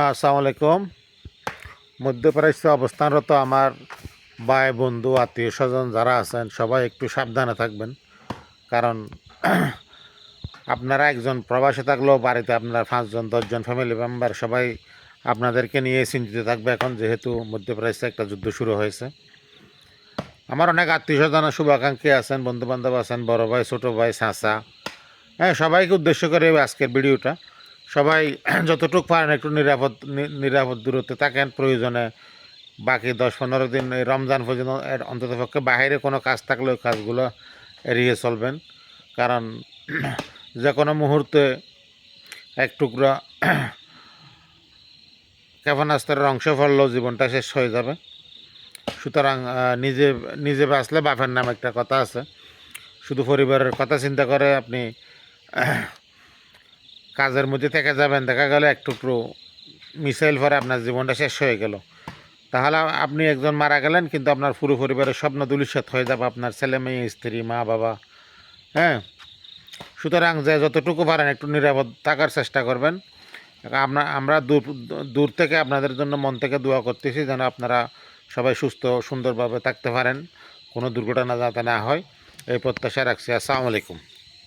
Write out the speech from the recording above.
আসসালামু আলাইকুম। মধ্যপ্রাচ্যে অবস্থানরত আমার ভাই বন্ধু আত্মীয় স্বজন যারা আছেন সবাই একটু সাবধানে থাকবেন। কারণ আপনারা একজন প্রবাসে থাকলেও বাড়িতে আপনার 5 জন 10 জন ফ্যামিলি মেম্বার সবাই আপনাদেরকে নিয়ে চিন্তিত থাকবে এখন, যেহেতু মধ্যপ্রাচ্যে একটা যুদ্ধ শুরু হয়েছে। আমার অনেক আত্মীয় স্বজন শুভাকাঙ্ক্ষী আছেন, বন্ধুবান্ধব আছেন, বড় ভাই ছোটো ভাই চাচা, হ্যাঁ, সবাইকে উদ্দেশ্য করে আজকের ভিডিওটা। সবাই যতটুকু পারেন একটু নিরাপদ দূরত্বে থাকেন। প্রয়োজনে বাকি 10-15 দিন এই রমজান পর্যন্ত অন্ততপক্ষে বাইরে কোনো কাজ থাকলে ওই কাজগুলো এড়িয়ে চলবেন। কারণ যে কোনো মুহূর্তে এক টুকরা ক্ষেপণাস্ত্রের অংশ পড়লেও জীবনটা শেষ হয়ে যাবে। সুতরাং নিজে নিজে বাঁচলে বাপের নাম একটা কথা আছে। শুধু পরিবারের কথা চিন্তা করে আপনি কাজের মধ্যে থেকে যাবেন, দেখা গেল এক টুকরো মিসাইল পরে আপনার জীবনটা শেষ হয়ে গেল, তাহলে আপনি একজন মারা গেলেন, কিন্তু আপনার পুরো পরিবারের স্বপ্ন ধূলিসাৎ হয়ে যাবে, আপনার ছেলে মেয়ে স্ত্রী মা বাবা। হ্যাঁ, সুতরাং যে যতটুকু পারেন একটু নিরাপদ থাকার চেষ্টা করবেন। আমরা দূর থেকে আপনাদের জন্য মন থেকে দোয়া করতেছি যেন আপনারা সবাই সুস্থ সুন্দরভাবে থাকতে পারেন, কোনো দুর্ঘটনা যাতে না হয়, এই প্রত্যাশা রাখছি। আসসালামু আলাইকুম।